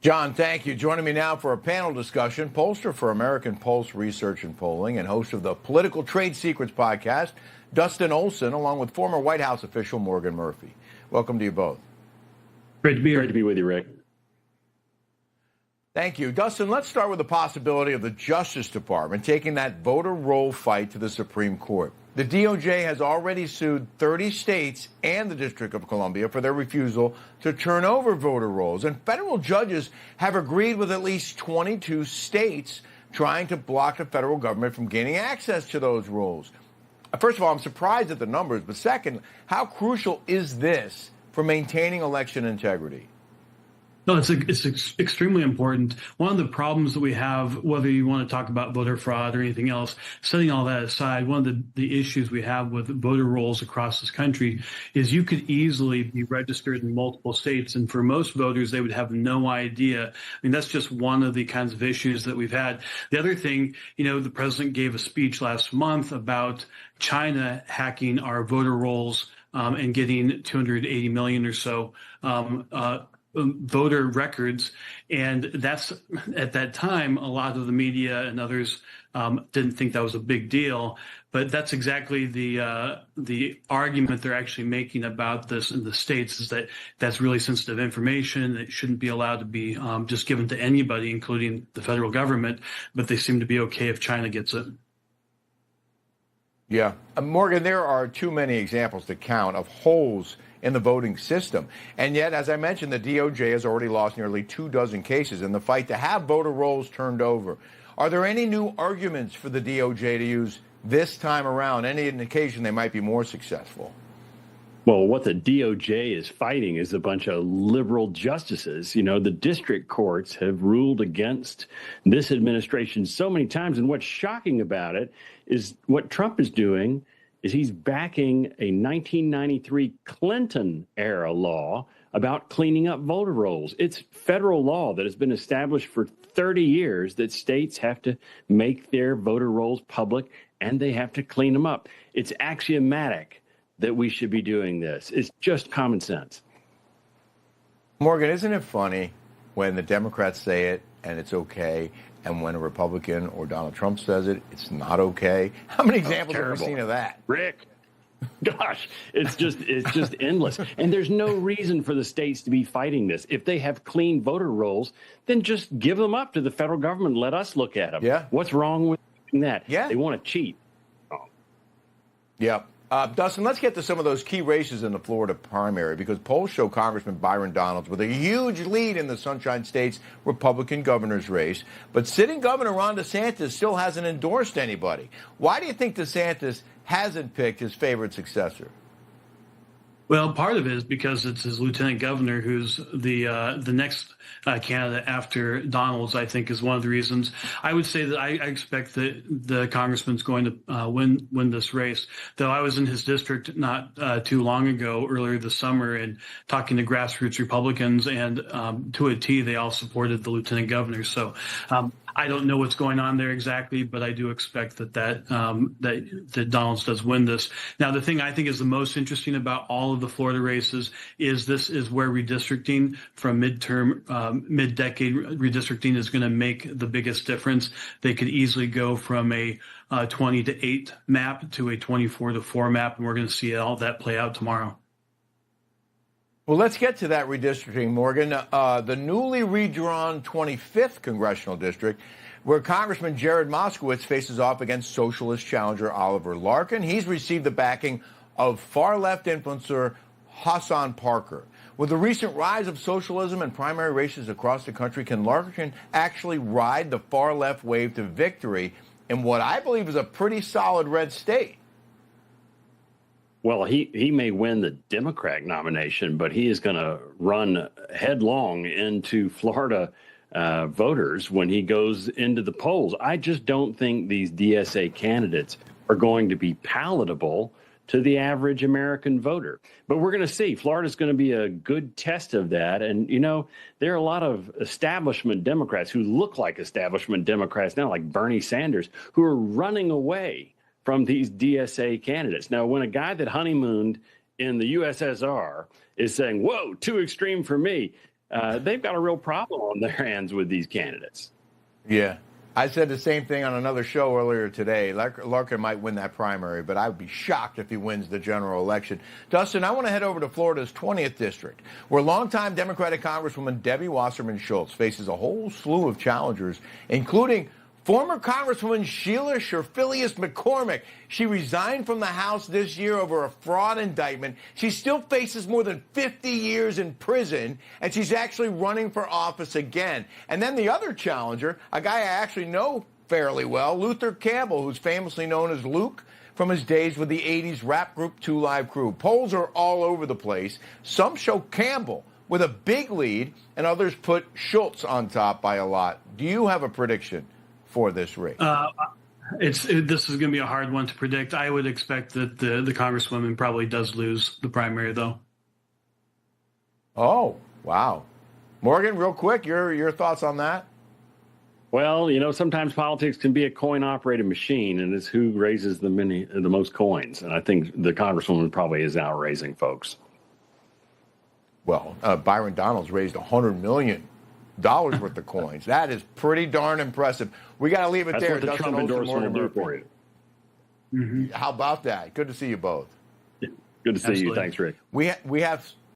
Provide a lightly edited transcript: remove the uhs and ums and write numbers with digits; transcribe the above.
John, thank you. Joining me now for a panel discussion, pollster for American Pulse Research and Polling and host of the Political Trade Secrets podcast, Dustin Olson, along with former White House official Morgan Murphy. Welcome to you both. Great to be here. Great to be with you, Rick. Thank you. Dustin, let's start with the possibility of the Justice Department taking that voter roll fight to the Supreme Court. The DOJ has already sued 30 states and the District of Columbia for their refusal to turn over voter rolls. And federal judges have agreed with at least 22 states trying to block the federal government from gaining access to those rolls. First of all, I'm surprised at the numbers. But second, how crucial is this for maintaining election integrity? No, it's extremely important. One of the problems that we have, whether you want to talk about voter fraud or anything else, setting all that aside, one of the issues we have with voter rolls across this country is you could easily be registered in multiple states. And for most voters, they would have no idea. I mean, that's just one of the kinds of issues that we've had. The other thing, the president gave a speech last month about China hacking our voter rolls and getting 280 million or so voter records. And that's, at that time, a lot of the media and others didn't think that was a big deal. But that's exactly the argument they're actually making about this in the states, is that that's really sensitive information. It shouldn't be allowed to be just given to anybody, including the federal government. But they seem to be okay if China gets it. Yeah. Morgan, there are too many examples to count of holes in the voting system. And yet, as I mentioned, the DOJ has already lost nearly 24 cases in the fight to have voter rolls turned over. Are there any new arguments for the DOJ to use this time around? Any indication they might be more successful? Well, what the DOJ is fighting is a bunch of liberal justices. The district courts have ruled against this administration so many times. And what's shocking about it is what Trump is doing is he's backing a 1993 Clinton-era law about cleaning up voter rolls. It's federal law that has been established for 30 years that states have to make their voter rolls public and they have to clean them up. It's axiomatic that we should be doing this. It's just common sense. Morgan, isn't it funny when the Democrats say it and it's okay, and when a Republican or Donald Trump says it, it's not okay? How many examples have we seen of that? Rick, gosh, it's just endless. And there's no reason for the states to be fighting this. If they have clean voter rolls, then just give them up to the federal government. Let us look at them. Yeah. What's wrong with doing that? Yeah. They want to cheat. Oh. Yeah. Dustin, let's get to some of those key races in the Florida primary, because polls show Congressman Byron Donalds with a huge lead in the Sunshine State's Republican governor's race. But sitting Governor Ron DeSantis still hasn't endorsed anybody. Why do you think DeSantis hasn't picked his favorite successor? Well, part of it is because it's his lieutenant governor who's the next candidate after Donalds, I think, is one of the reasons. I would say that I expect that the congressman's going to win this race. Though I was in his district not too long ago, earlier this summer, and talking to grassroots Republicans, and to a T, they all supported the lieutenant governor. So I don't know what's going on there exactly, but I do expect that Donalds does win this. Now, the thing I think is the most interesting about all of the Florida races is this is where redistricting from mid-decade redistricting is going to make the biggest difference. They could easily go from a 20-8 map to a 24-4 map, and we're going to see all that play out tomorrow. Well, let's get to that redistricting, Morgan. The newly redrawn 25th congressional district, where Congressman Jared Moskowitz faces off against socialist challenger Oliver Larkin. He's received the backing of far-left influencer Hassan Parker. With the recent rise of socialism and primary races across the country, can Larkin actually ride the far-left wave to victory in what I believe is a pretty solid red state? Well, he may win the Democrat nomination, but he is going to run headlong into Florida voters when he goes into the polls. I just don't think these DSA candidates are going to be palatable to the average American voter. But we're going to see. Florida's going to be a good test of that. And, there are a lot of establishment Democrats who look like establishment Democrats now, like Bernie Sanders, who are running away from these DSA candidates. Now, when a guy that honeymooned in the USSR is saying, whoa, too extreme for me, they've got a real problem on their hands with these candidates. Yeah. I said the same thing on another show earlier today. Larkin might win that primary, but I would be shocked if he wins the general election. Dustin, I want to head over to Florida's 20th district, where longtime Democratic Congresswoman Debbie Wasserman Schultz faces a whole slew of challengers, including former Congresswoman Sheila Sherfilius McCormick. She resigned from the House this year over a fraud indictment. She still faces more than 50 years in prison, and she's actually running for office again. And then the other challenger, a guy I actually know fairly well, Luther Campbell, who's famously known as Luke from his days with the 80s rap group 2 Live Crew. Polls are all over the place. Some show Campbell with a big lead, and others put Schultz on top by a lot. Do you have a prediction for this race? This is going to be a hard one to predict. I would expect that the Congresswoman probably does lose the primary, though. Oh, wow. Morgan, real quick, your thoughts on that? Well, sometimes politics can be a coin-operated machine, and it's who raises the most coins. And I think the Congresswoman probably is out raising folks. Well, Byron Donalds raised $100 million worth of coins. That is pretty darn impressive. We got to leave it That's there. what the Dustin Trump Olson, endorsement Morgan will do Murphy. for you. How about that? Good to see you both. Good to see you. Absolutely. Thanks, Rick. We have